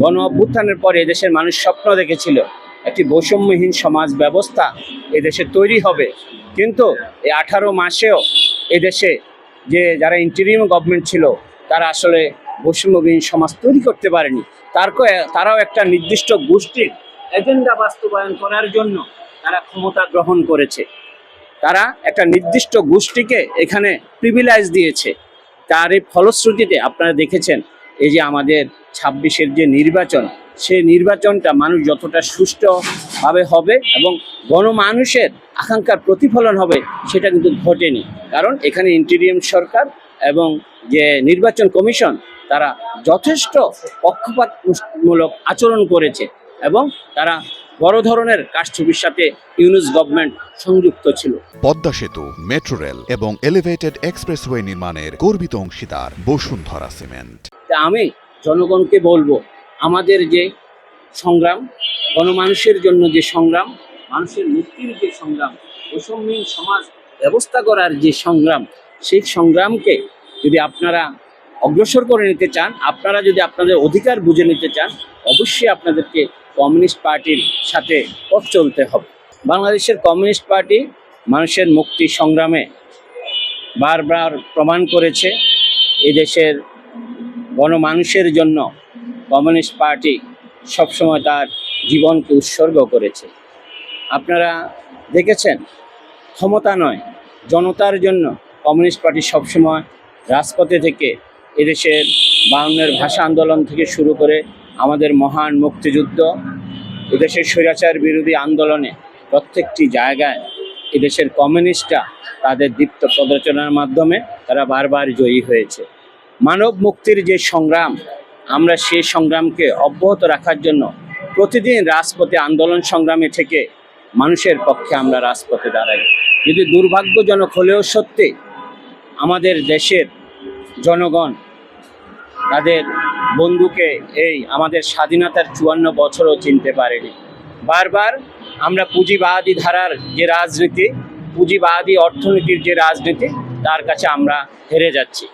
গণ অভ্যুত্থানের পরে এদেশের মানুষ স্বপ্ন দেখেছিল একটি বৈষম্যহীন সমাজ ব্যবস্থা এদেশে তৈরি হবে, কিন্তু এই 18 মাসেও এদেশে যারা ইন্টারিম গভর্নমেন্ট ছিল তারা আসলে বৈষম্যহীন সমাজ তৈরি করতে পারেনি। তারাও একটা নির্দিষ্ট গোষ্ঠীর এজেন্ডা বাস্তবায়ন করার জন্য তারা ক্ষমতা গ্রহণ করেছে। তারা একটা নির্দিষ্ট গোষ্ঠীকে এখানে প্রিভিলেজ দিয়েছে। তার এই ফলশ্রুতিতে আপনারা দেখেছেন এই যে আমাদের 26-এর যে নির্বাচন, সেই নির্বাচনটা মানুষ যতটা সুষ্ঠুভাবে হবে এবং গণমানুষের আকাঙ্ক্ষার প্রতিফলন হবে সেটা কিন্তু ঘটেনি। কারণ এখানে ইন্টারিম সরকার এবং যে নির্বাচন কমিশন তারা যথেষ্ট পক্ষপাতমূলক আচরণ করেছে এবং তারা বড় ধরনের কারচুপির সাথে ইউনূস গভর্নমেন্ট সংযুক্ত ছিল। পদ্মা সেতু, মেট্রো রেল এবং এলিভেটেড এক্সপ্রেসওয়ে নির্মাণের গর্বিত অংশীদার বসুন্ধরা সিমেন্ট। আমি জনগণকে বলবো, আমাদের যে সংগ্রাম, গণমানুষের জন্য যে সংগ্রাম, মানুষের মুক্তির যে সংগ্রাম, বৈষম্যহীন সমাজ ব্যবস্থা করার যে সংগ্রাম, সেই সংগ্রামকে যদি আপনারা অগ্রসর করে নিতে চান, আপনারা যদি আপনাদের অধিকার বুঝে নিতে চান, অবশ্যই আপনাদেরকে কমিউনিস্ট পার্টির সাথে পথ চলতে হবে। বাংলাদেশের কমিউনিস্ট পার্টি মানুষের মুক্তি সংগ্রামে বারবার প্রমাণ করেছে। এদেশের গণমানুষের জন্য কমিউনিস্ট পার্টি সবসময় তার জীবনকে উৎসর্গ করেছে। আপনারা দেখেছেন, ক্ষমতা নয় জনতার জন্য কমিউনিস্ট পার্টি সবসময় রাজপথে থেকে এদেশের 52-এর ভাষা আন্দোলন থেকে শুরু করে আমাদের মহান মুক্তিযুদ্ধ, এদেশের স্বৈরাচার বিরোধী আন্দোলনে প্রত্যেকটি জায়গায় এদেশের কমিউনিস্টরা তাদের দীপ্ত প্রদর্শনের মাধ্যমে তারা বারবার জয়ী হয়েছে। মানব মুক্তির যে সংগ্রাম, আমরা সেই সংগ্রামকে অব্যাহত রাখার জন্য প্রতিদিন রাজপথে আন্দোলন সংগ্রামে থেকে মানুষের পক্ষে আমরা রাজপথে দাঁড়াই। যদি দুর্ভাগ্যজনক হলেও সত্যি, আমাদের দেশের জনগণ তাদের বন্ধুকে এই আমাদের স্বাধীনতার 54 বছরও চিনতে পারেনি। বারবার আমরা পুঁজিবাদী ধারার যে রাজনীতি, পুঁজিবাদী অর্থনীতির যে রাজনীতি, তার কাছে আমরা হেরে যাচ্ছি।